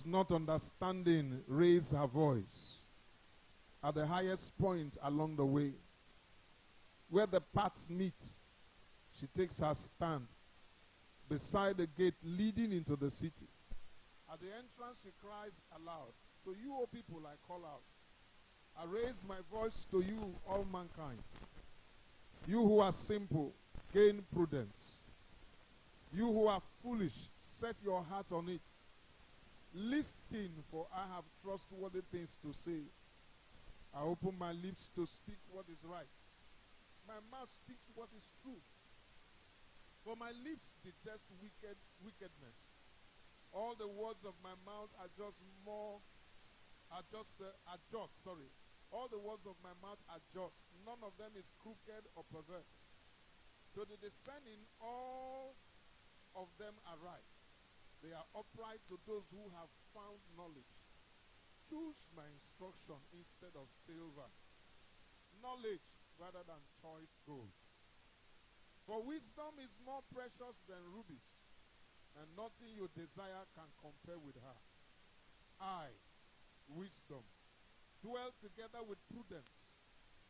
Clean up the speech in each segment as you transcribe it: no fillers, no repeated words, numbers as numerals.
not understanding raise her voice at the highest point along the way. Where the paths meet, she takes her stand beside the gate leading into the city. At the entrance, she cries aloud, "To you, O people, I call out. I raise my voice to you, all mankind. You who are simple, gain prudence. You who are foolish, set your heart on it. Listen, for I have trustworthy things to say. I open my lips to speak what is right. My mouth speaks what is true. For my lips detest wickedness. All the words of my mouth are just. All the words of my mouth are just. None of them is crooked or perverse. To the discerning, all of them are right. They are upright to those who have found knowledge. Choose my instruction instead of silver, knowledge rather than choice gold. For wisdom is more precious than rubies, and nothing you desire can compare with her. I, wisdom, dwell together with prudence.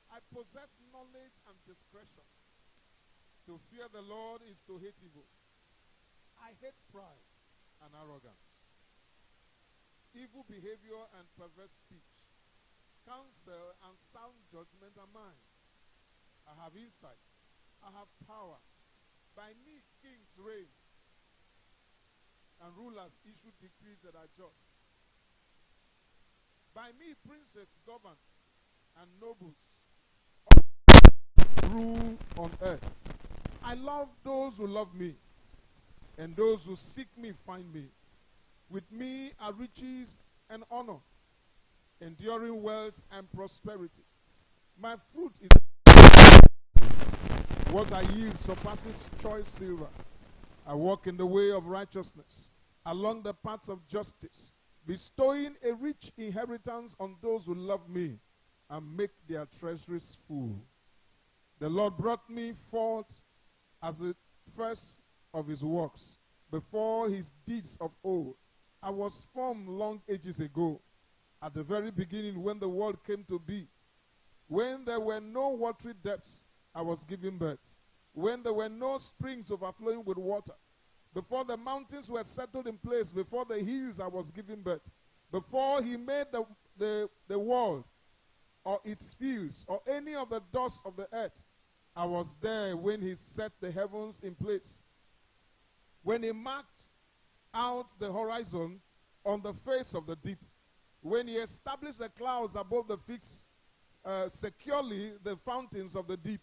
I possess knowledge and discretion. To fear the Lord is to hate evil. I hate pride and arrogance, evil behavior and perverse speech. Counsel and sound judgment are mine. I have insight. I have power. By me kings reign, and rulers issue decrees that are just. By me princes govern, and nobles rule on earth. I love those who love me, and those who seek me find me. With me are riches and honor, enduring wealth and prosperity. My fruit is what I yield surpasses choice silver. I walk in the way of righteousness, along the paths of justice, bestowing a rich inheritance on those who love me and make their treasuries full. The Lord brought me forth as the first of his works, before his deeds of old. I was formed long ages ago, at the very beginning when the world came to be. When there were no watery depths, I was given birth. When there were no springs overflowing with water, before the mountains were settled in place, before the hills, I was given birth. Before he made the world or its fields or any of the dust of the earth, I was there when he set the heavens in place. When he marked out the horizon on the face of the deep. When he established the clouds above the fixed securely the fountains of the deep.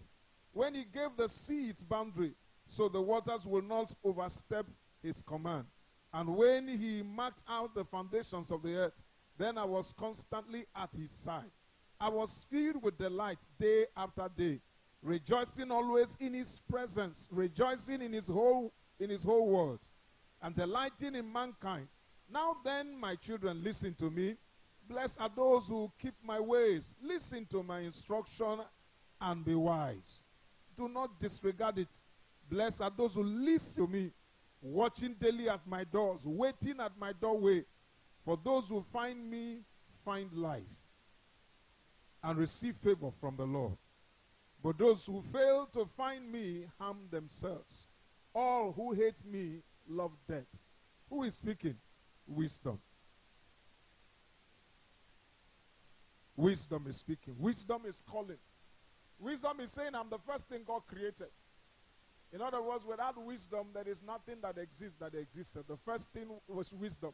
When he gave the sea its boundary, so the waters will not overstep his command. And when he marked out the foundations of the earth, then I was constantly at his side. I was filled with delight day after day, rejoicing always in his presence, rejoicing in his whole world, and delighting in mankind. Now then, my children, listen to me. Blessed are those who keep my ways. Listen to my instruction and be wise. Do not disregard it. Blessed are those who listen to me, watching daily at my doors, waiting at my doorway. For those who find me find life and receive favor from the Lord. But those who fail to find me harm themselves. All who hate me love death. Who is speaking? Wisdom. Wisdom is speaking. Wisdom is calling. Wisdom is saying, I'm the first thing God created. In other words, without wisdom, there is nothing that exists that existed. The first thing was wisdom.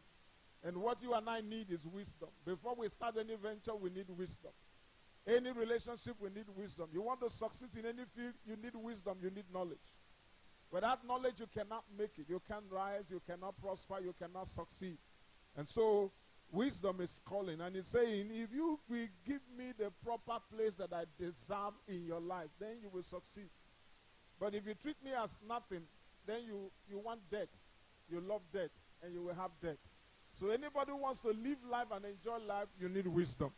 And what you and I need is wisdom. Before we start any venture, we need wisdom. Any relationship, we need wisdom. You want to succeed in any field, you need wisdom, you need knowledge. Without knowledge, you cannot make it. You can't rise, you cannot prosper, you cannot succeed. And so, wisdom is calling. And it's saying, if you will give me the proper place that I deserve in your life, then you will succeed. But if you treat me as nothing, then you want death. You love death, and you will have death. So anybody who wants to live life and enjoy life, you need wisdom.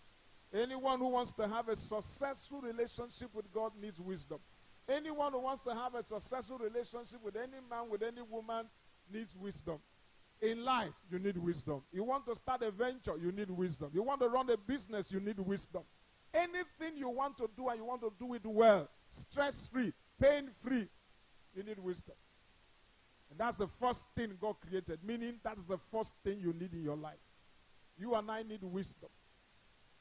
Anyone who wants to have a successful relationship with God needs wisdom. Anyone who wants to have a successful relationship with any man, with any woman, needs wisdom. In life, you need wisdom. You want to start a venture, you need wisdom. You want to run a business, you need wisdom. Anything you want to do and you want to do it well, stress-free, pain-free, you need wisdom. And that's the first thing God created, meaning that is the first thing you need in your life. You and I need wisdom.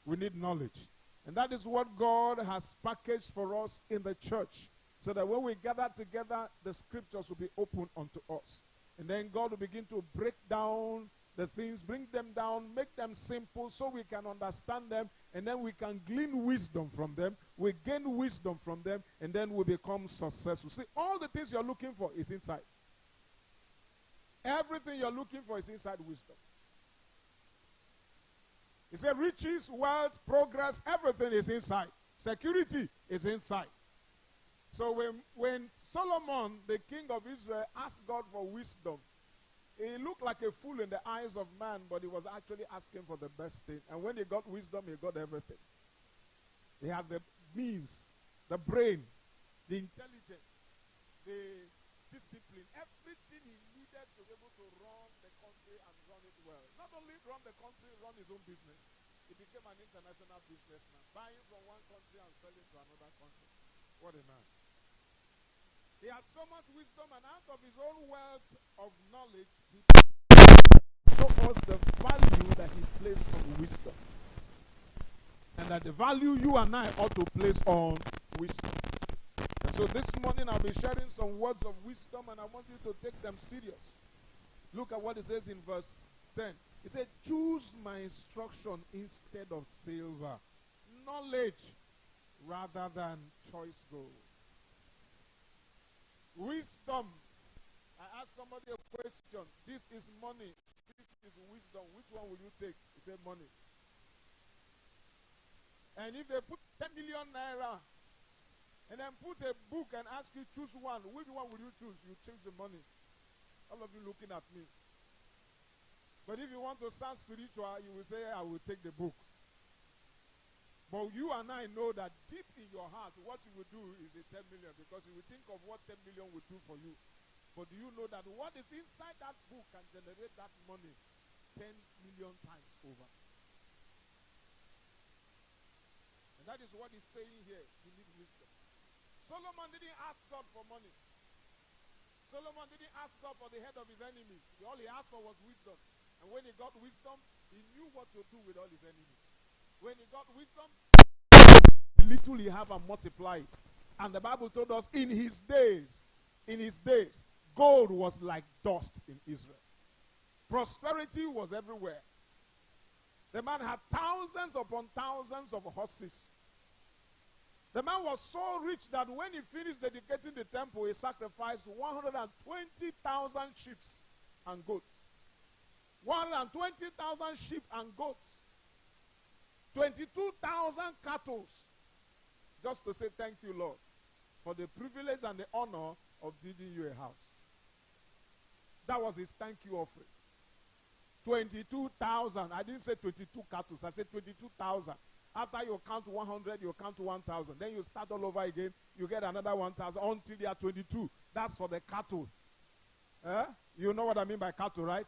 We need knowledge. And that is what God has packaged for us in the church, so that when we gather together, the scriptures will be open unto us. And then God will begin to break down the things, bring them down, make them simple so we can understand them, and then we can glean wisdom from them. We gain wisdom from them, and then we become successful. See, all the things you're looking for is inside. Everything you're looking for is inside wisdom. He said riches, wealth, progress, everything is inside. Security is inside. So when Solomon, the king of Israel, asked God for wisdom, he looked like a fool in the eyes of man, but he was actually asking for the best thing. And when he got wisdom, he got everything. He had the means, the brain, the intelligence, the discipline, everything he needed to be able to run the country and run it well. Not only run the country, run his own business. He became an international businessman, buying from one country and selling to another country. What a man. He has so much wisdom, and out of his own wealth of knowledge, he shows us the value that he placed on wisdom. And that the value you and I ought to place on wisdom. And so this morning I'll be sharing some words of wisdom, and I want you to take them serious. Look at what it says in verse 10. He said, choose my instruction instead of silver, knowledge rather than choice gold. Wisdom. I asked somebody a question. This is money. This is wisdom. Which one will you take? He said money. And if they put 10 million naira and then put a book and ask you choose one, which one will you choose? You choose the money. All of you looking at me. But if you want to sound spiritual, you will say, I will take the book. But you and I know that deep in your heart, what you will do is a 10 million, because you will think of what 10 million will do for you. But do you know that what is inside that book can generate that money 10 million times over? And that is what he's saying here. You need wisdom. Solomon didn't ask God for money. Solomon didn't ask God for the head of his enemies. All he asked for was wisdom. And when he got wisdom, he knew what to do with all his enemies. When he got wisdom, little he have and multiply it. And the Bible told us in his days, gold was like dust in Israel. Prosperity was everywhere. The man had thousands upon thousands of horses. The man was so rich that when he finished dedicating the temple, he sacrificed 120,000 sheep and goats. 120,000 sheep and goats. 22,000 cattle. Just to say thank you, Lord, for the privilege and the honor of building you a house. That was his thank you offering. 22,000. I didn't say 22 cattle. I said 22,000. After you count 100, you count 1,000. Then you start all over again. You get another 1,000 until you are 22. That's for the cattle. You know what I mean by cattle, right?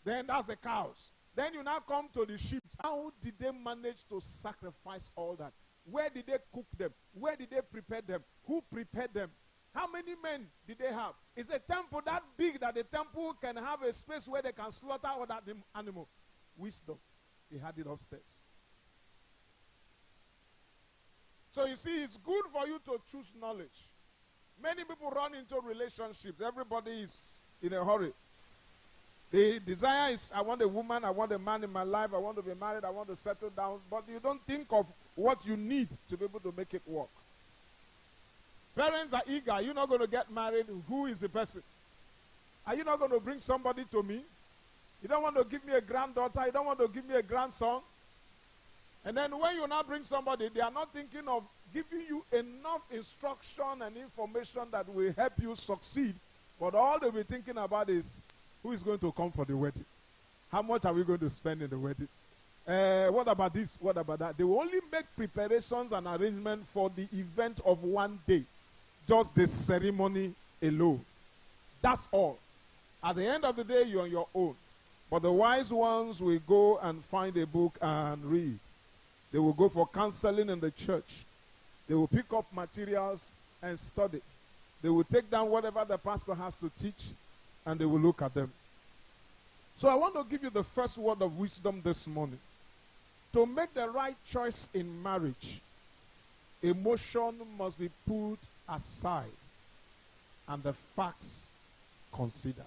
Then that's the cows. Then you now come to the sheep. How did they manage to sacrifice all that? Where did they cook them? Where did they prepare them? Who prepared them? How many men did they have? Is the temple that big that the temple can have a space where they can slaughter all that animal? Wisdom. He had it upstairs. So you see, it's good for you to choose knowledge. Many people run into relationships. Everybody is in a hurry. The desire is, I want a woman, I want a man in my life, I want to be married, I want to settle down. But you don't think of what you need to be able to make it work. Parents are eager. Are you not going to get married? Who is the person? Are you not going to bring somebody to me? You don't want to give me a granddaughter. You don't want to give me a grandson. And then when you now bring somebody, they are not thinking of giving you enough instruction and information that will help you succeed. But all they'll be thinking about is, who is going to come for the wedding? How much are we going to spend in the wedding? What about this? What about that? They will only make preparations and arrangements for the event of one day. Just the ceremony alone. That's all. At the end of the day, you're on your own. But the wise ones will go and find a book and read. They will go for counseling in the church. They will pick up materials and study. They will take down whatever the pastor has to teach, and they will look at them. So I want to give you the first word of wisdom this morning. To make the right choice in marriage, emotion must be put aside and the facts considered.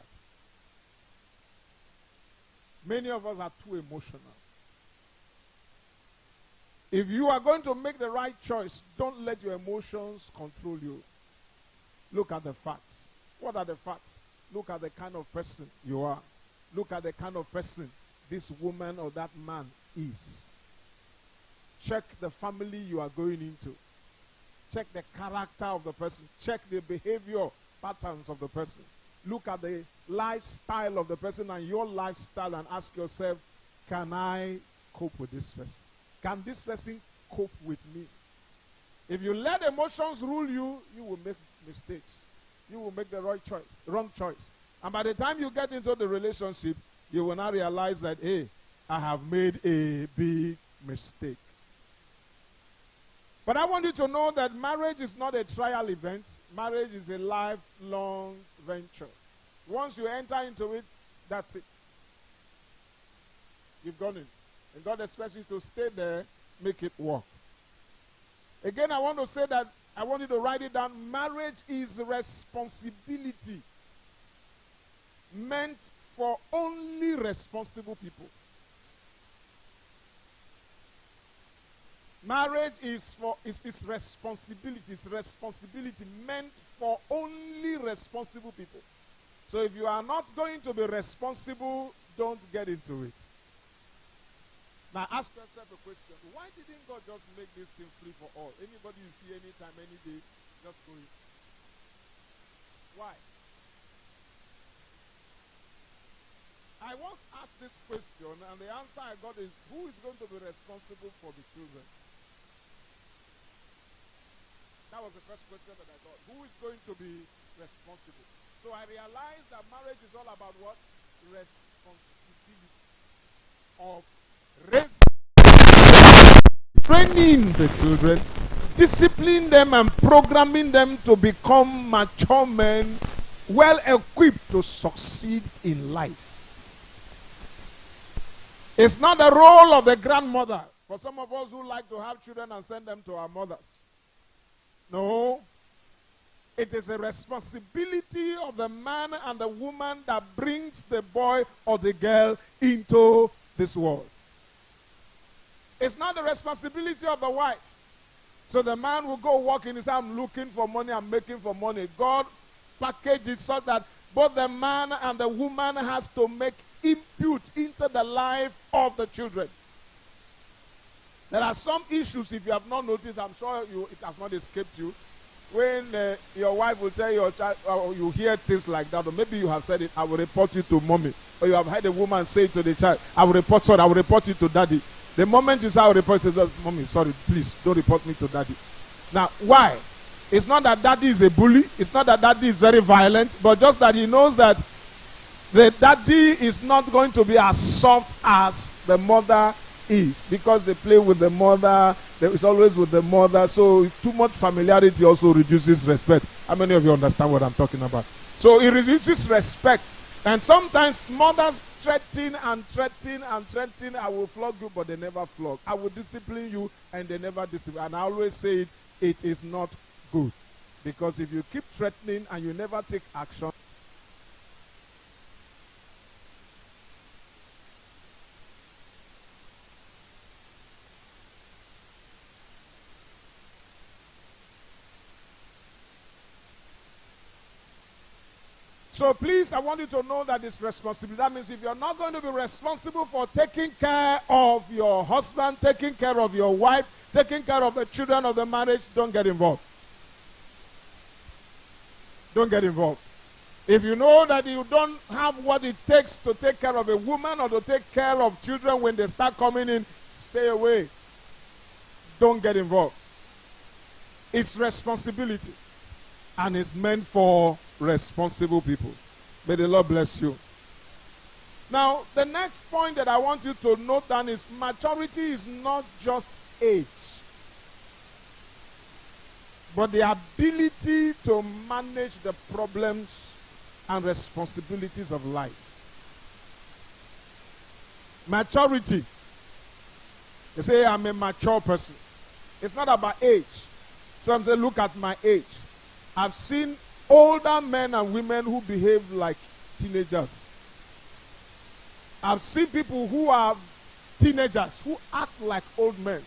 Many of us are too emotional. If you are going to make the right choice, don't let your emotions control you. Look at the facts. What are the facts? Look at the kind of person you are. Look at the kind of person this woman or that man is. Check the family you are going into. Check the character of the person. Check the behavior patterns of the person. Look at the lifestyle of the person and your lifestyle and ask yourself, can I cope with this person? Can this person cope with me? If you let emotions rule you, you will make mistakes. You will make the wrong choice. And by the time you get into the relationship, you will now realize that, hey, I have made a big mistake. But I want you to know that marriage is not a trial event. Marriage is a lifelong venture. Once you enter into it, that's it. You've gone in. And God expects you to stay there, make it work. Again, I want to say that, I want you to write it down. Marriage is responsibility meant for only responsible people. Marriage is responsibility. It's responsibility meant for only responsible people. So if you are not going to be responsible, don't get into it. Now ask yourself a question. Why didn't God just make this thing free for all? Anybody you see anytime, any day, just go in. Why? I once asked this question, and the answer I got is, who is going to be responsible for the children? That was the first question that I got. Who is going to be responsible? So I realized that marriage is all about what? Responsibility. Of raising, training the children, disciplining them and programming them to become mature men, well equipped to succeed in life. It's not the role of the grandmother for some of us who like to have children and send them to our mothers. No. It is a responsibility of the man and the woman that brings the boy or the girl into this world. It's not the responsibility of the wife. So the man will go walk in his house, I'm looking for money, I'm making for money. God packaged it so that both the man and the woman has to make input into the life of the children. There are some issues, if you have not noticed, I'm sure it has not escaped you. When your wife will tell your child, or you hear things like that, or maybe you have said it, I will report you to mommy. Or you have heard a woman say to the child, I will report you to daddy. The moment you say I will report, you say, mommy, sorry, please, don't report me to daddy. Now, why? It's not that daddy is a bully. It's not that daddy is very violent. But just that he knows that the daddy is not going to be as soft as the mother is. Because they play with the mother. It's always with the mother. So too much familiarity also reduces respect. How many of you understand what I'm talking about? So it reduces respect. And sometimes mothers threaten and threaten and threaten. I will flog you, but they never flog. I will discipline you, and they never discipline. And I always say it is not good. Because if you keep threatening and you never take action, so please, I want you to know that it's responsibility. That means if you're not going to be responsible for taking care of your husband, taking care of your wife, taking care of the children of the marriage, don't get involved. Don't get involved. If you know that you don't have what it takes to take care of a woman or to take care of children when they start coming in, stay away. Don't get involved. It's responsibility. And it's meant for responsible people. May the Lord bless you. Now, the next point that I want you to note down is maturity is not just age, but the ability to manage the problems and responsibilities of life. Maturity. You say, I'm a mature person. It's not about age. Some say, look at my age. I've seen older men and women who behave like teenagers. I've seen people who are teenagers who act like old men.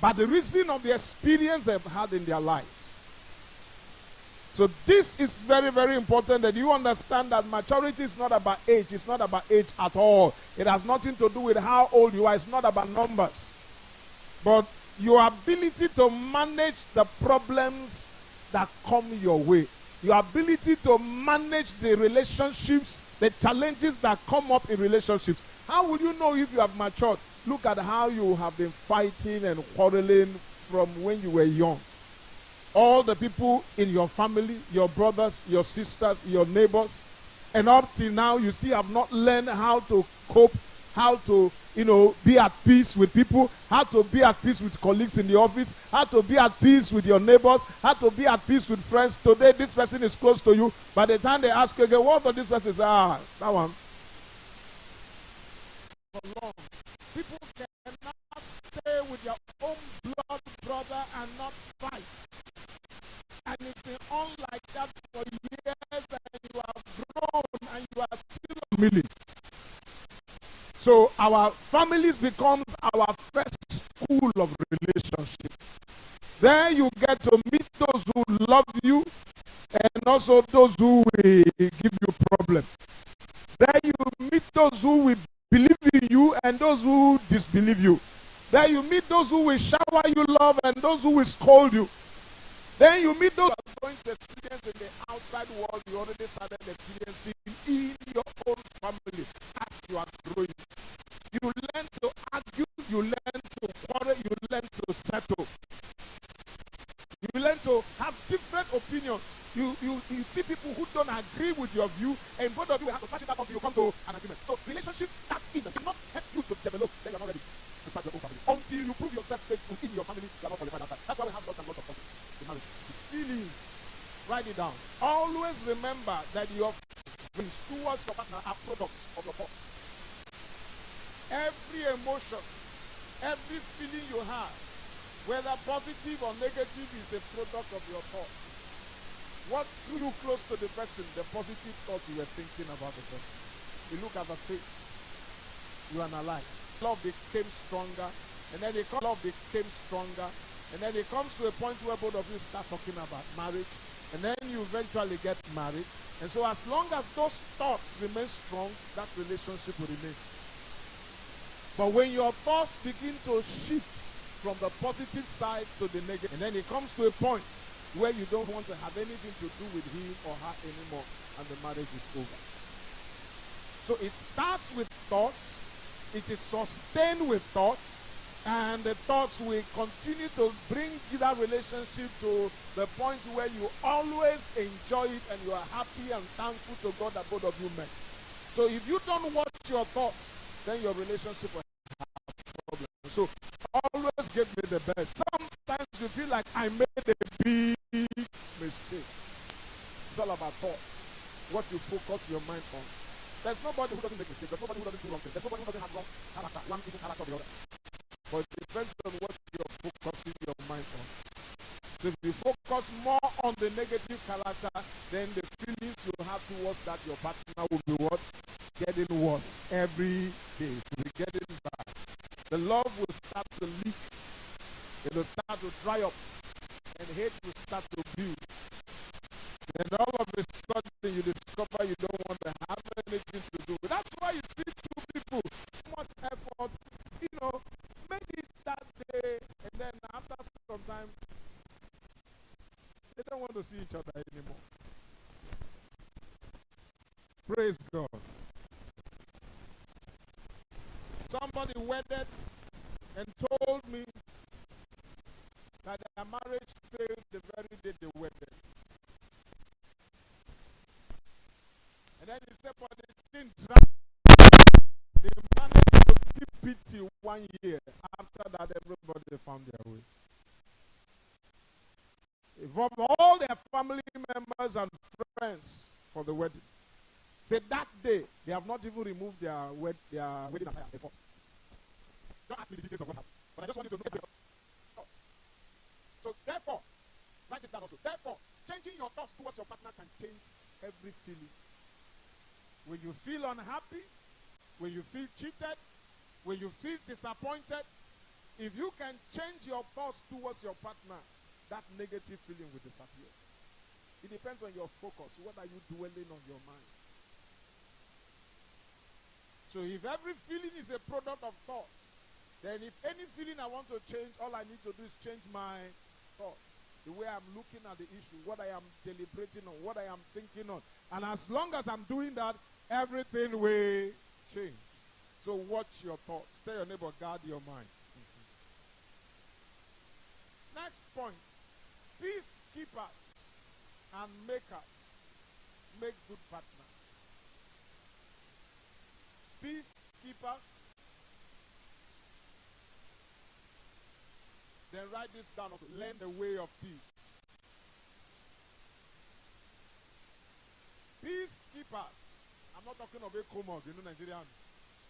But the reason of the experience they've had in their lives. So this is very, very important that you understand that maturity is not about age. It's not about age at all. It has nothing to do with how old you are. It's not about numbers. But your ability to manage the problems that come your way. Your ability to manage the relationships, the challenges that come up in relationships. How will you know if you have matured? Look at how you have been fighting and quarreling from when you were young. All the people in your family, your brothers, your sisters, your neighbors, and up till now you still have not learned how to cope, how to, be at peace with people, how to be at peace with colleagues in the office, how to be at peace with your neighbors, how to be at peace with friends. Today, this person is close to you. By the time they ask you again, what does this person say? That one. For long. People cannot stay with their own blood brother and not fight. And it's been on like that for years, and you have grown and you are still a million. So our families becomes our first school of relationship. There you get to meet those who love you and also those who will give you problems. There you meet those who will believe in you and those who disbelieve you. There you meet those who will shower you love and those who will scold you. Then you meet those who are going to experience in the outside world you already started experiencing in your own family as you are growing. You learn to argue, you learn to quarrel, you learn to settle. You learn to have different opinions. You see people who don't agree with your view, and both of you have to patch it up until you come to an agreement. So relationship starts in. It not help you to develop, then you're not ready to start your own family. Until you prove yourself faithful in your family, you are not qualified outside. That's why we have lots and lots of conflict in marriage. Feelings. Write it down. Always remember that your feelings towards your partner are products of your thoughts. Every emotion, every feeling you have, whether positive or negative, is a product of your thoughts. What drew you close to the person? The positive thought you were thinking about the person. You look at the face, you analyze. Love became stronger, and then love became stronger, and then it comes to a point where both of you start talking about marriage, and then you eventually get married. And so as long as those thoughts remain strong, that relationship will remain. But when your thoughts begin to shift from the positive side to the negative, and then it comes to a point where you don't want to have anything to do with him or her anymore, and the marriage is over. So it starts with thoughts, it is sustained with thoughts, and the thoughts will continue to bring that relationship to the point where you always enjoy it and you are happy and thankful to God that both of you met. So if you don't watch your thoughts, then your relationship will have problems. So always give me the best. Sometimes you feel like I made a big mistake. It's all about thoughts. What you focus your mind on. There's nobody who doesn't make mistakes. There's nobody who doesn't do wrong things. There's nobody who doesn't have wrong character, one evil character or the other. But it depends on what you're focusing your mind on. So if you focus more on the negative character, then the feelings you have towards that your partner will be what? Getting worse every day. It will be getting bad. The love will start to leak. It will start to dry up. And hate will start to build. And all of a sudden you discover you don't want to have anything to do. That's why you see two people, so much effort, made it that day, and then after some time, they don't want to see each other anymore. Praise God. Somebody wedded and told me that their marriage failed the very day they wedded. And then he said, but the thing dragged. They managed to keep it till 1 year. After that, everybody found their way. Involved all their family members and friends for the wedding. Say that day, they have not even removed their wedding attire before. Don't ask me the details of what happened, but I just want you to know every thoughts. So therefore, write this down also. Therefore, changing your thoughts towards your partner can change every feeling. When you feel unhappy, when you feel cheated, when you feel disappointed, if you can change your thoughts towards your partner, that negative feeling will disappear. It depends on your focus. What are you dwelling on your mind? So if every feeling is a product of thoughts, then if any feeling I want to change, all I need to do is change my thoughts. The way I'm looking at the issue, what I am deliberating on, what I am thinking on. And as long as I'm doing that, everything will change. So watch your thoughts. Tell your neighbor, guard your mind. Next point. Peacekeepers and makers make good partners. Peacekeepers. Then write this down also. Learn the way of peace. Peacekeepers. I'm not talking of Ekomos, Nigerian.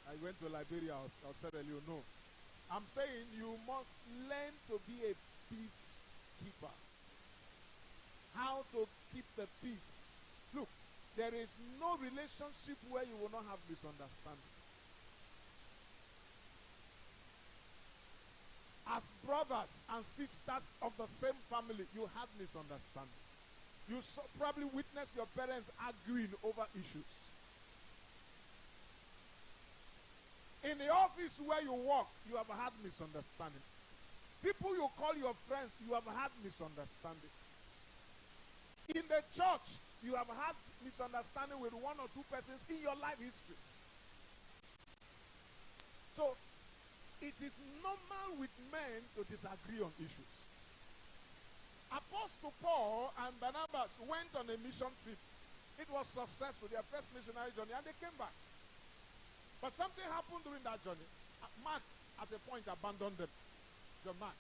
I went to Liberia, I'll say you know. I'm saying you must learn to be a peacekeeper. How to keep the peace. Look, there is no relationship where you will not have misunderstanding. As brothers and sisters of the same family, you have misunderstanding. You probably witness your parents arguing over issues. In the office where you work, you have had misunderstanding. People you call your friends, you have had misunderstanding. In the church, you have had misunderstanding with one or two persons in your life history. So, it is normal with men to disagree on issues. Apostle Paul and Barnabas went on a mission trip. It was successful, their first missionary journey, and they came back. But something happened during that journey. Mark, at a point, abandoned them. John Mark.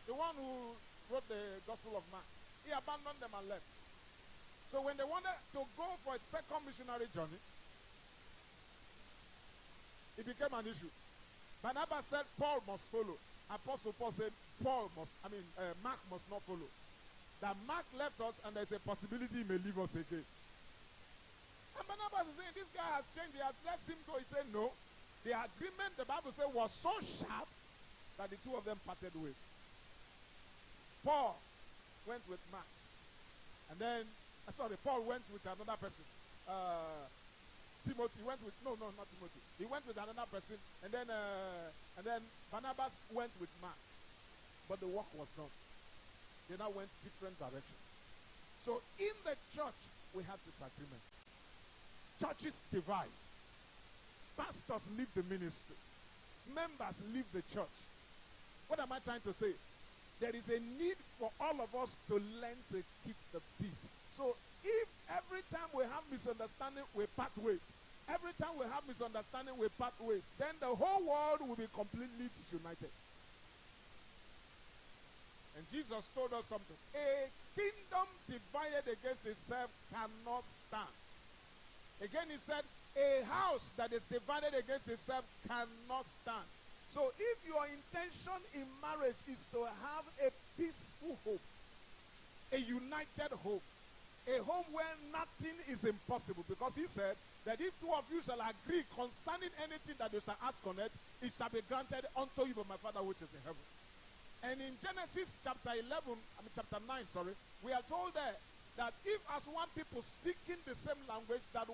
The one who wrote the Gospel of Mark. He abandoned them and left. So when they wanted to go for a second missionary journey, it became an issue. Barnabas said Paul must follow. Apostle Paul said Mark must not follow. That Mark left us and there's a possibility he may leave us again. And Barnabas is saying, this guy has changed, he has let him go. He said, no. The agreement, the Bible said, was so sharp that the two of them parted ways. Paul went with Mark. And then, Paul went with another person. Timothy went with, not Timothy. He went with another person. And then Barnabas went with Mark. But the work was done. They now went different directions. So in the church, we have disagreements. Churches divide. Pastors leave the ministry. Members leave the church. What am I trying to say? There is a need for all of us to learn to keep the peace. So if every time we have misunderstanding, we part ways. Every time we have misunderstanding, we part ways. Then the whole world will be completely disunited. And Jesus told us something. A kingdom divided against itself cannot stand. Again he said, a house that is divided against itself cannot stand. So if your intention in marriage is to have a peaceful home, a united home, a home where nothing is impossible, because he said that if two of you shall agree concerning anything that you shall ask on earth, it shall be granted unto you by my Father which is in heaven. And in Genesis chapter 9, we are told there that if as one people speaking the same language, that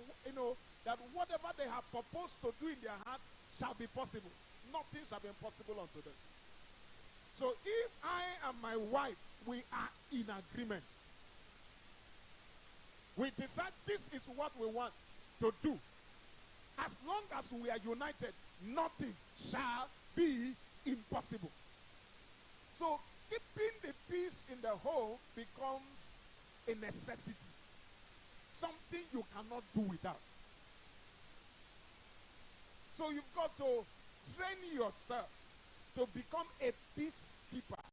whatever they have proposed to do in their heart shall be possible. Nothing shall be impossible unto them. So if I and my wife, we are in agreement, we decide this is what we want to do. As long as we are united, nothing shall be impossible. So keeping the peace in the home becomes a necessity. something you cannot do without. So you've got to train yourself to become a peacekeeper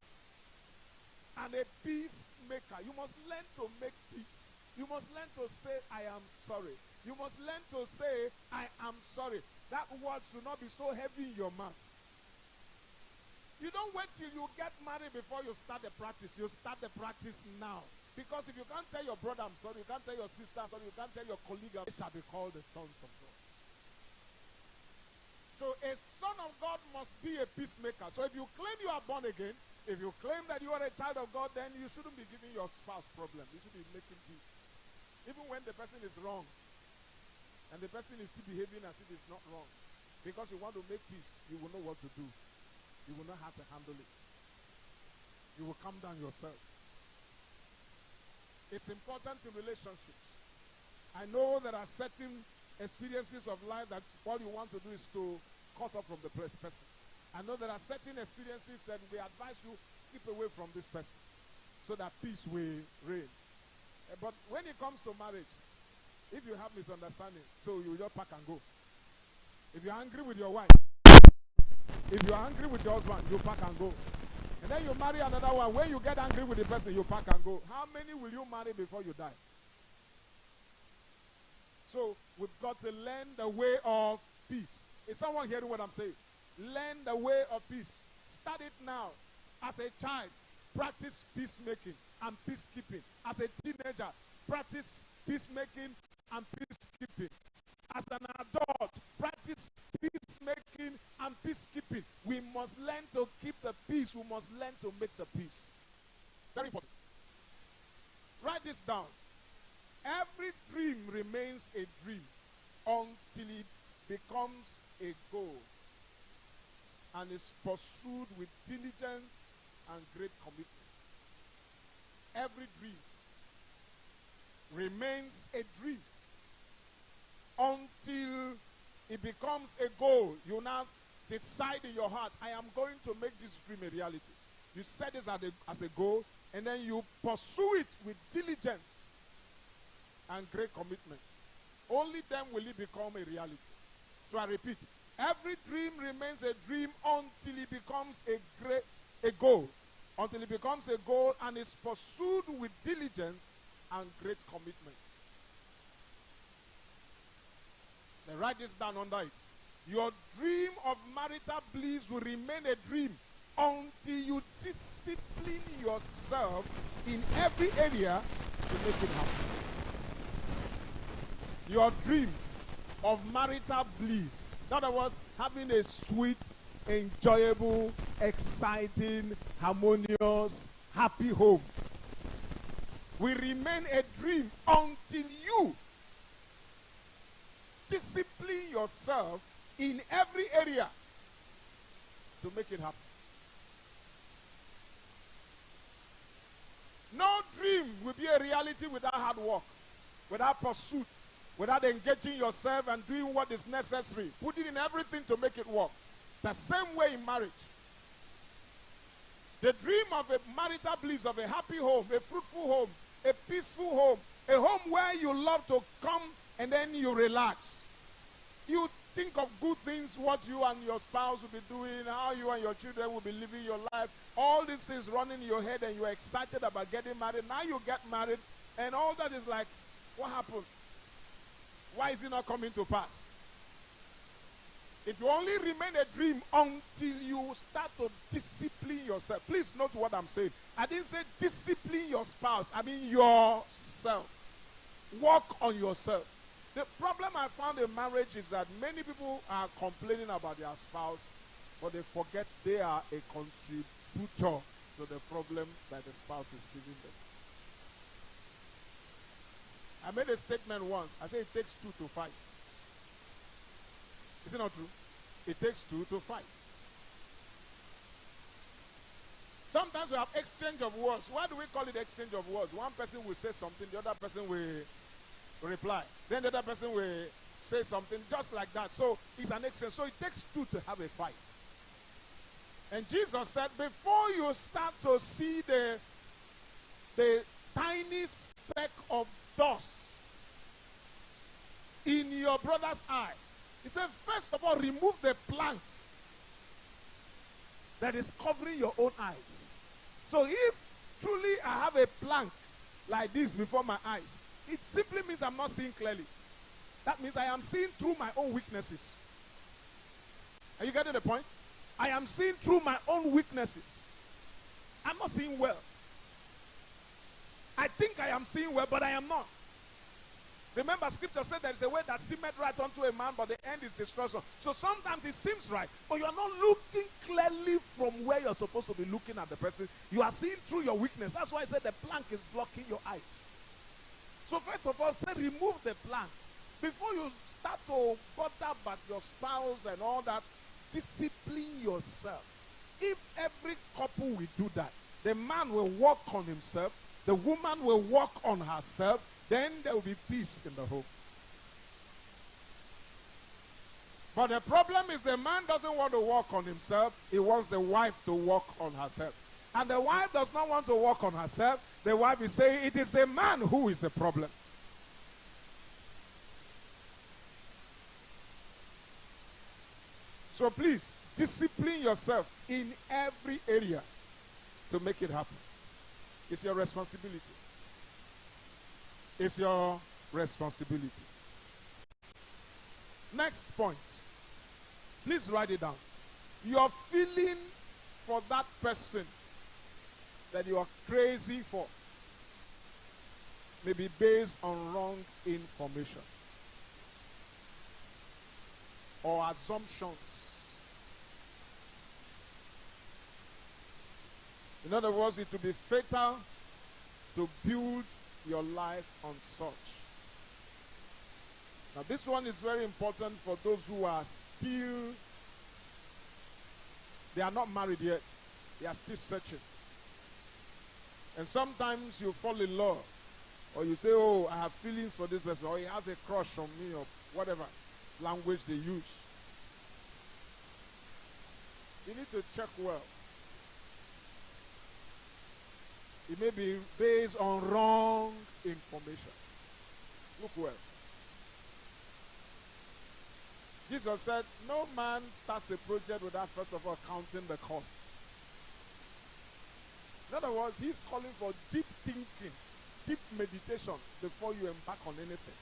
and a peacemaker. You must learn to make peace. You must learn to say, I am sorry. You must learn to say, I am sorry. That word should not be so heavy in your mouth. You don't wait till you get married before you start the practice. You start the practice now. Because if you can't tell your brother, I'm sorry, you can't tell your sister, I'm sorry, you can't tell your colleague, they shall be called the sons of God. So a son of God must be a peacemaker. So if you claim you are born again, if you claim that you are a child of God, then you shouldn't be giving your spouse problem. You should be making peace. Even when the person is wrong, and the person is still behaving as if it's not wrong. Because you want to make peace, you will know what to do. You will know how to handle it. You will calm down yourself. It's important in relationships. I know there are certain experiences of life that all you want to do is to cut off from the person. I know there are certain experiences that we advise you keep away from this person so that peace will reign. But when it comes to marriage, if you have misunderstanding, so you just pack and go. If you're angry with your wife, if you're angry with your husband, you pack and go. And then you marry another one. When you get angry with the person, you pack and go. How many will you marry before you die? So we've got to learn the way of peace. Is someone hearing what I'm saying? Learn the way of peace. Start it now. As a child, practice peacemaking and peacekeeping. As a teenager, practice peacemaking and peacekeeping. As an adult, practice peacemaking and peacekeeping. We must learn to keep the peace. We must learn to make the peace. Very important. Write this down. Every dream remains a dream until it becomes a goal and is pursued with diligence and great commitment. Every dream remains a dream until it becomes a goal. You now decide in your heart, I am going to make this dream a reality. You set this as a goal, and then you pursue it with diligence and great commitment. Only then will it become a reality. So I repeat, every dream remains a dream until it becomes a goal. Until it becomes a goal and is pursued with diligence and great commitment. Then write this down under it. Your dream of marital bliss will remain a dream until you discipline yourself in every area to make it happen. Your dream of marital bliss, in other words, having a sweet, enjoyable, exciting, harmonious, happy home, will remain a dream until you discipline yourself in every area to make it happen. No dream will be a reality without hard work, without pursuit, without engaging yourself and doing what is necessary, putting in everything to make it work. The same way in marriage. The dream of a marital bliss, of a happy home, a fruitful home, a peaceful home, a home where you love to come and then you relax. You think of good things, what you and your spouse will be doing, how you and your children will be living your life. All these things running in your head and you're excited about getting married. Now you get married and all that is like, what happened? Why is it not coming to pass? It will only remain a dream until you start to discipline yourself. Please note what I'm saying. I didn't say discipline your spouse. I mean yourself. Work on yourself. The problem I found in marriage is that many people are complaining about their spouse, but they forget they are a contributor to the problem that the spouse is giving them. I made a statement once. I said it takes 2 to fight. Is it not true? It takes 2 to fight. Sometimes we have exchange of words. Why do we call it exchange of words? One person will say something, the other person will reply. Then the other person will say something just like that. So it's an exchange. So it takes 2 to have a fight. And Jesus said, before you start to see the tiny speck of dust in your brother's eye. He said, first of all, remove the plank that is covering your own eyes. So if truly I have a plank like this before my eyes, it simply means I'm not seeing clearly. That means I am seeing through my own weaknesses. Are you getting the point? I am seeing through my own weaknesses. I'm not seeing well. I think I am seeing well, but I am not. Remember, scripture said there is a way that seemeth right unto a man, but the end is destruction. So sometimes it seems right, but you are not looking clearly from where you're supposed to be looking at the person. You are seeing through your weakness. That's why I said the plank is blocking your eyes. So first of all, say remove the plank. Before you start to bother about your spouse and all that, discipline yourself. If every couple will do that, the man will work on himself, the woman will work on herself, then there will be peace in the home. But the problem is the man doesn't want to work on himself. He wants the wife to work on herself. And the wife does not want to work on herself. The wife is saying it is the man who is the problem. So please, discipline yourself in every area to make it happen. It's your responsibility. It's your responsibility. Next point. Please write it down. Your feeling for that person that you are crazy for may be based on wrong information or assumptions. In other words, it will be fatal to build your life on such. Now, this one is very important for those who are still, they are not married yet. They are still searching. And sometimes you fall in love, or you say, oh, I have feelings for this person, or he has a crush on me, or whatever language they use. You need to check well. It may be based on wrong information. Look well. Jesus said, no man starts a project without first of all counting the cost. In other words, he's calling for deep thinking, deep meditation before you embark on anything.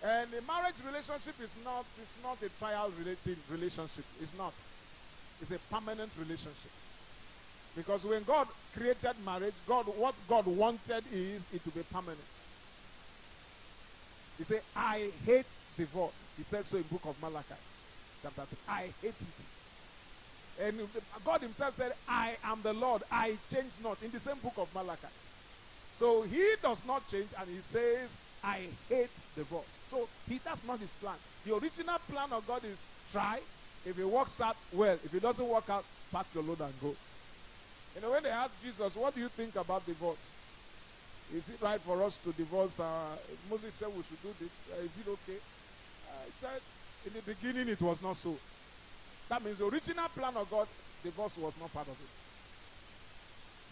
And a marriage relationship is not a trial-related relationship. It's not. It's a permanent relationship. Because when God created marriage, what God wanted is it to be permanent. He said, I hate divorce. He said so in book of Malachi, chapter 3. I hate it. And God himself said, I am the Lord. I change not. In the same book of Malachi. So he does not change, and he says, I hate divorce. So that's not his plan. The original plan of God is try. If it works out, well. If it doesn't work out, pack your load and go. You know, when they asked Jesus, what do you think about divorce? Is it right for us to divorce? Moses said we should do this. Is it okay? He said, in the beginning it was not so. That means the original plan of God, divorce was not part of it.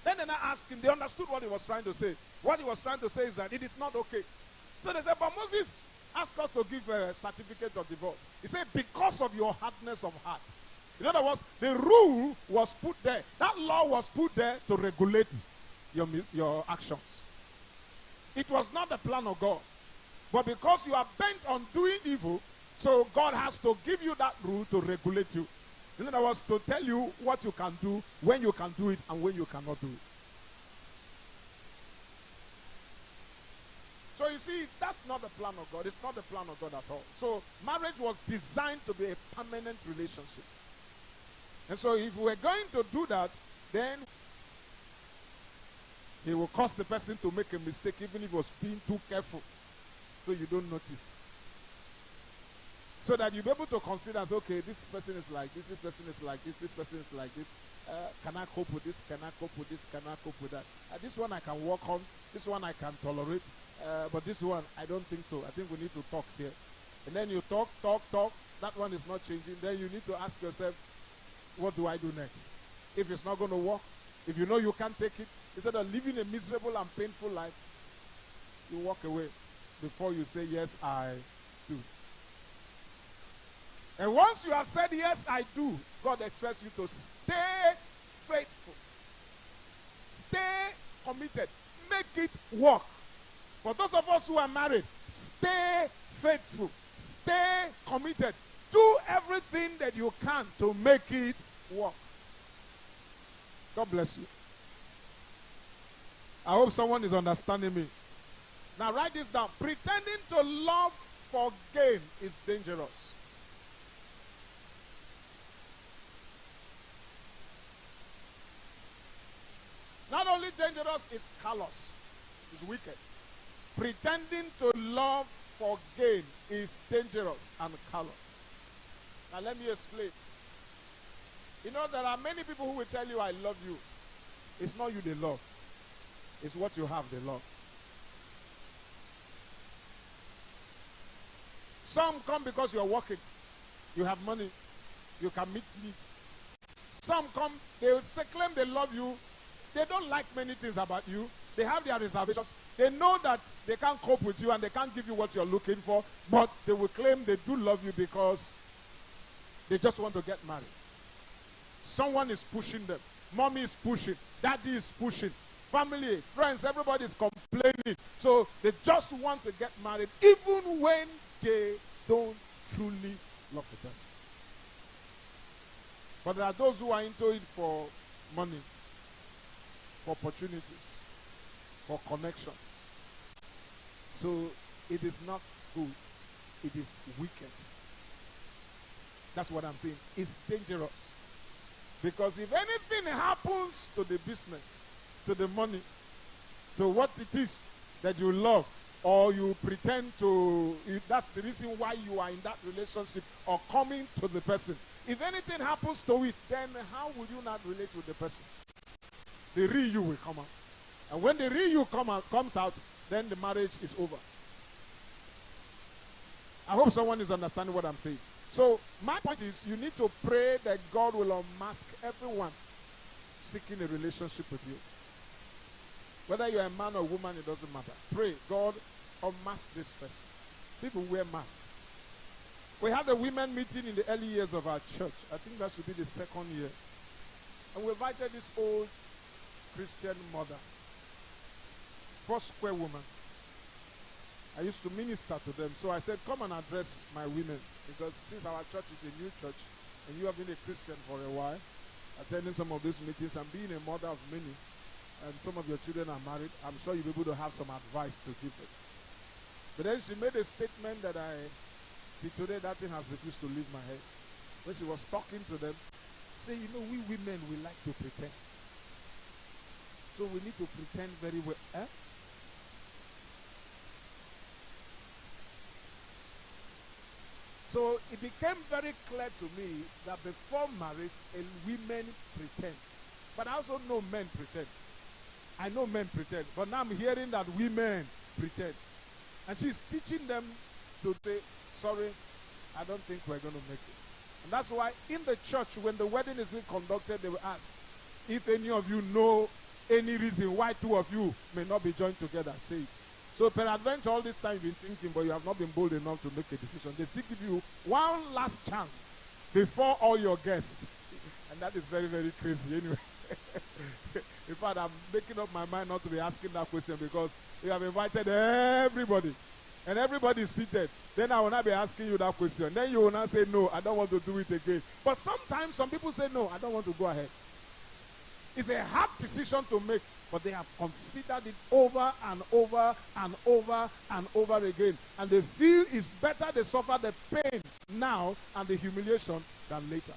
Then I asked him, they understood what he was trying to say. What he was trying to say is that it is not okay. So they said, but Moses asked us to give a certificate of divorce. He said, because of your hardness of heart. In other words, the rule was put there. That law was put there to regulate your actions. It was not the plan of God. But because you are bent on doing evil, so God has to give you that rule to regulate you. In other words, to tell you what you can do, when you can do it, and when you cannot do it. So you see, that's not the plan of God. It's not the plan of God at all. So marriage was designed to be a permanent relationship. And so if we're going to do that, then it will cause the person to make a mistake even if he was being too careful. So you don't notice. So that you'll be able to consider, okay, this person is like this person is like this person is like this. Can I cope with this? Can I cope with this? Can I cope with that? This one I can work on. This one I can tolerate. But this one, I don't think so. I think we need to talk here. And then you talk. That one is not changing. Then you need to ask yourself, what do I do next? If it's not going to work, if you know you can't take it, instead of living a miserable and painful life, you walk away. before you say, yes, I do. And once you have said, yes, I do, God expects you to stay faithful. Stay committed. Make it work. For those of us who are married, stay faithful. Stay committed. Do everything that you can to make it work. God bless you. I hope someone is understanding me. Now write this down. Pretending to love for gain is dangerous. Not only dangerous, it's callous. It's wicked. Pretending to love for gain is dangerous and callous. Now let me explain. You know, there are many people who will tell you, I love you. It's not you they love. It's what you have they love. Some come because you're working. You have money. You can meet needs. Some come, they will say, claim they love you. They don't like many things about you. They have their reservations. They know that they can't cope with you and they can't give you what you're looking for, but they will claim they do love you because they just want to get married. Someone is pushing them. Mommy is pushing. Daddy is pushing. Family, friends, everybody is complaining. So they just want to get married even when they don't truly love the person. But there are those who are into it for money, for opportunities, for connections. So it is not good. It is wicked. That's what I'm saying. It's dangerous. Because if anything happens to the business, to the money, to what it is that you love, or you pretend to, that's the reason why you are in that relationship or coming to the person. If anything happens to it, then how will you not relate with the person? The real you will come out. And when the real you comes out, then the marriage is over. I hope someone is understanding what I'm saying. So my point is, you need to pray that God will unmask everyone seeking a relationship with you. Whether you're a man or woman, it doesn't matter. Pray, God, unmask this person. People wear masks. We had a women meeting in the early years of our church. I think that should be the second year. And we invited this old Christian mother, First Square woman. I used to minister to them. So I said, come and address my women. Because since our church is a new church, and you have been a Christian for a while, attending some of these meetings and being a mother of many, and some of your children are married, I'm sure you'll be able to have some advice to give them. But then she made a statement that till today that thing has refused to leave my head. When she was talking to them, say, you know, we women, we like to pretend. So we need to pretend very well. Eh? So it became very clear to me that before marriage, women pretend. But I also know men pretend. I know men pretend. But now I'm hearing that women pretend. And she's teaching them to say, sorry, I don't think we're going to make it. And that's why in the church, when the wedding is being conducted, they will ask, if any of you know any reason why two of you may not be joined together, say it. So peradventure, all this time you've been thinking, but you have not been bold enough to make a decision. They still give you one last chance before all your guests. And that is very, very crazy anyway. In fact, I'm making up my mind not to be asking that question because we have invited everybody. And everybody is seated. Then I will not be asking you that question. Then you will not say, no, I don't want to do it again. But sometimes some people say, no, I don't want to go ahead. It's a hard decision to make, but they have considered it over and over and over and over again. And they feel it's better they suffer the pain now and the humiliation than later.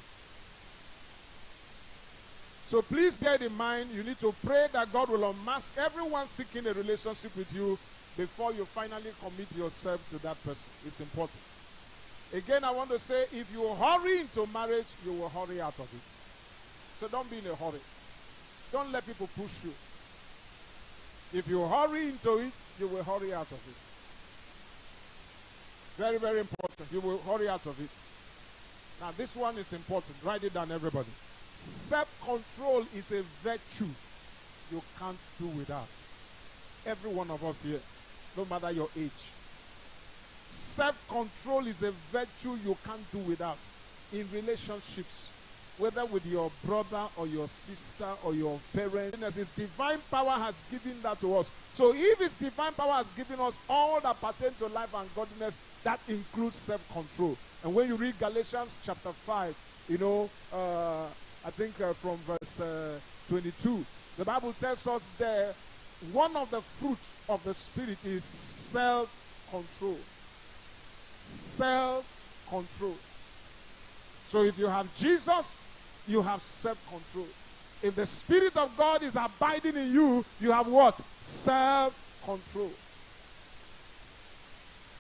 So please bear in mind, you need to pray that God will unmask everyone seeking a relationship with you before you finally commit yourself to that person. It's important. Again, I want to say, if you hurry into marriage, you will hurry out of it. So don't be in a hurry. Don't let people push you. If you hurry into it, you will hurry out of it. Very, very important. You will hurry out of it. Now, this one is important. Write it down, everybody. Self-control is a virtue you can't do without. Every one of us here, no matter your age, self-control is a virtue you can't do without in relationships, whether with your brother or your sister or your parents. His divine power has given that to us. So if his divine power has given us all that pertain to life and godliness, that includes self-control. And when you read Galatians chapter 5, I think from verse 22, the Bible tells us there, one of the fruits of the Spirit is self-control. Self-control. So if you have Jesus, you have self-control. If the Spirit of God is abiding in you, you have what? Self-control.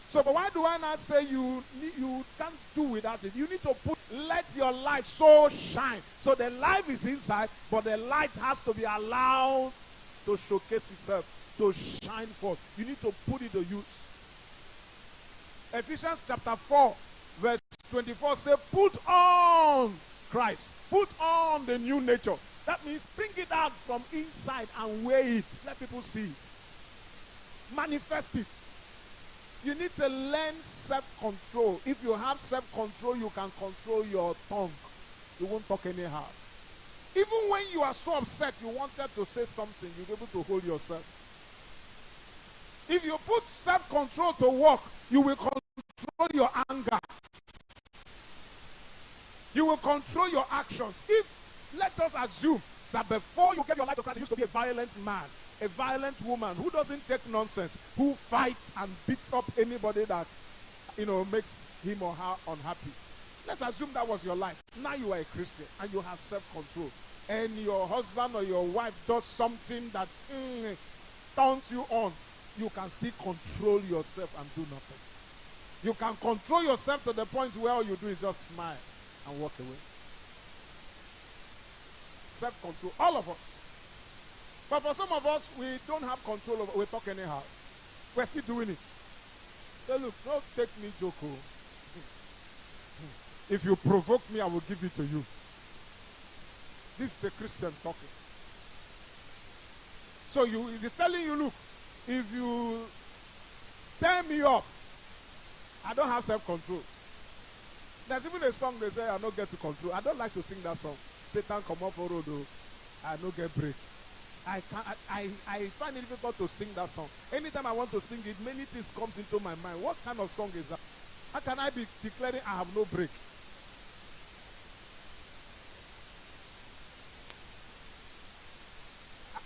So but why do I not say you can't do without it? You need to let your light so shine. So the light is inside, but the light has to be allowed to showcase itself, to shine forth. You need to put it to use. Ephesians chapter 4, verse 24 says, put on Christ. Put on the new nature. That means bring it out from inside and wear it. Let people see it. Manifest it. You need to learn self-control. If you have self-control, you can control your tongue. You won't talk anyhow. Even when you are so upset, you wanted to say something, you'll be able to hold yourself. If you put self-control to work, you will control your anger. You will control your actions. Let us assume that before you get your life to Christ, you used to be a violent man, a violent woman who doesn't take nonsense, who fights and beats up anybody that, makes him or her unhappy. Let's assume that was your life. Now you are a Christian and you have self-control. And your husband or your wife does something that turns you on. You can still control yourself and do nothing. You can control yourself to the point where all you do is just smile and walk away. Self-control. All of us. But for some of us, we don't have control over. We talk anyhow. We're still doing it. Say, look, don't take me joke. If you provoke me, I will give it to you. This is a Christian talking. So it is telling you, look, if you stir me up, I don't have self-control. There's even a song they say, I don't get to control. I don't like to sing that song. Satan come up for road, I don't get break. I find it difficult to sing that song. Anytime I want to sing it, many things comes into my mind. What kind of song is that? How can I be declaring I have no break?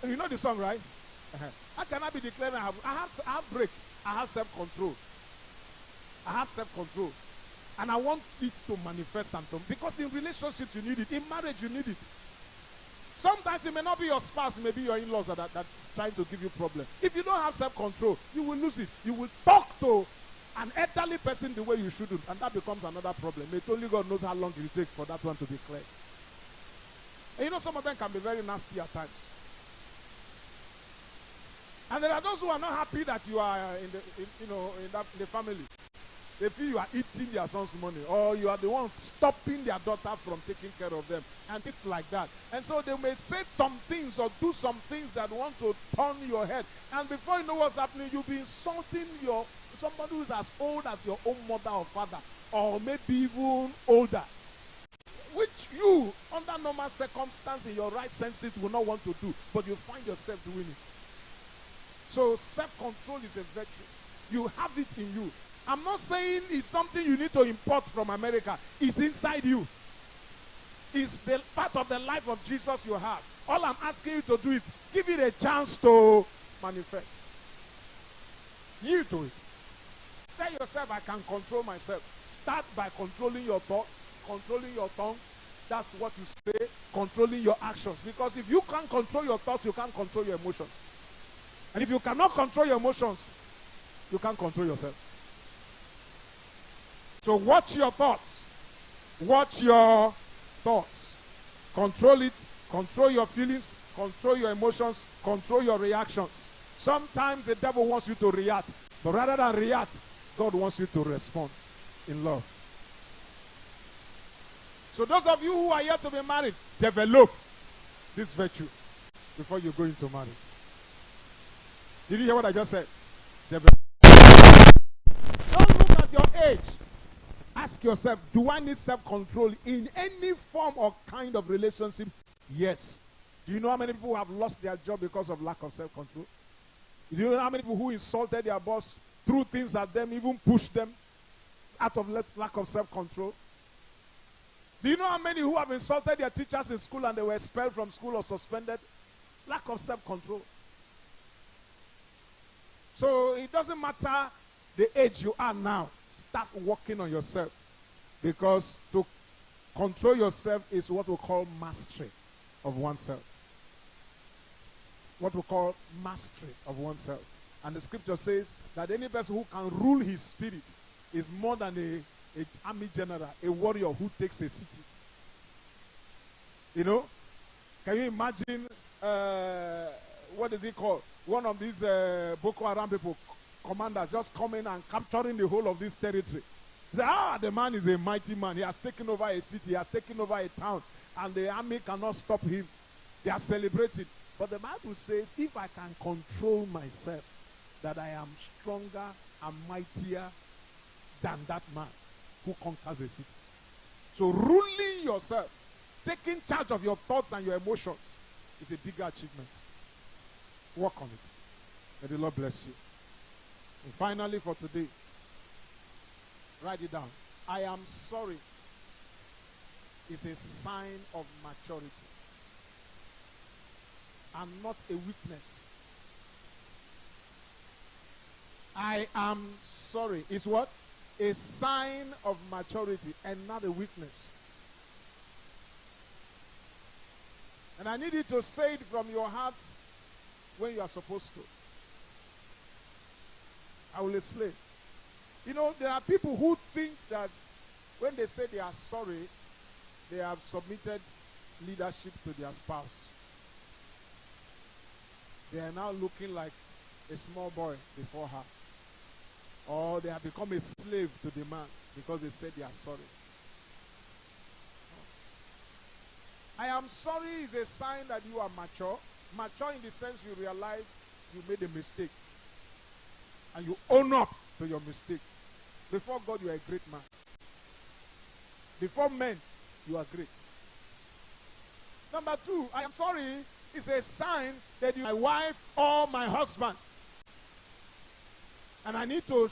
You know the song, right? How can I be declaring I have break? I have self-control. I have self-control. And I want it to manifest and to, because in relationships you need it. In marriage you need it. Sometimes it may not be your spouse, it may be your in-laws that's trying to give you problem. If you don't have self-control, you will lose it. You will talk to an elderly person the way you shouldn't, and that becomes another problem. Only God knows how long it will take for that one to be cleared. And some of them can be very nasty at times. And there are those who are not happy that you are in the family. They feel you are eating their son's money, or you are the one stopping their daughter from taking care of them, and it's like that. And so they may say some things or do some things that want to turn your head, and before you know what's happening, you'll be insulting somebody who's as old as your own mother or father, or maybe even older, which you, under normal circumstances, in your right senses, will not want to do, but you find yourself doing it. So self-control is a virtue. You have it in you. I'm not saying it's something you need to import from America. It's inside you. It's the part of the life of Jesus you have. All I'm asking you to do is give it a chance to manifest. Yield to it. Tell yourself, I can control myself. Start by controlling your thoughts, controlling your tongue. That's what you say, controlling your actions. Because if you can't control your thoughts, you can't control your emotions. And if you cannot control your emotions, you can't control yourself. So watch your thoughts. Watch your thoughts. Control it. Control your feelings. Control your emotions. Control your reactions. Sometimes the devil wants you to react. But rather than react, God wants you to respond in love. So those of you who are yet to be married, develop this virtue before you go into marriage. Did you hear what I just said? Develop. Don't look at your age, ask yourself, do I need self-control in any form or kind of relationship? Yes. Do you know how many people have lost their job because of lack of self-control? Do you know how many people who insulted their boss, threw things at them, even pushed them out of lack of self-control? Do you know how many who have insulted their teachers in school and they were expelled from school or suspended? Lack of self-control. So it doesn't matter the age you are now. Start working on yourself. Because to control yourself is what we call mastery of oneself. What we call mastery of oneself. And the scripture says that any person who can rule his spirit is more than an army general, a warrior who takes a city. You know? Can you imagine, what is it called? One of these Boko Haram people, commanders, just coming and capturing the whole of this territory. Say, the man is a mighty man. He has taken over a city. He has taken over a town. And the army cannot stop him. They are celebrating. But the Bible says, if I can control myself, that I am stronger and mightier than that man who conquers a city. So ruling yourself, taking charge of your thoughts and your emotions is a bigger achievement. Work on it. May the Lord bless you. And finally for today, write it down. I am sorry is a sign of maturity and not a weakness. I am sorry is what? A sign of maturity and not a weakness. And I need you to say it from your heart when you are supposed to. I will explain. You know, there are people who think that when they say they are sorry, they have submitted leadership to their spouse. They are now looking like a small boy before her. Or they have become a slave to the man because they said they are sorry. I am sorry is a sign that you are mature. Mature in the sense you realize you made a mistake. And you own up to your mistake. Before God, you are a great man. Before men, you are great. Number two, I am sorry is a sign that you are my wife or my husband. And I need to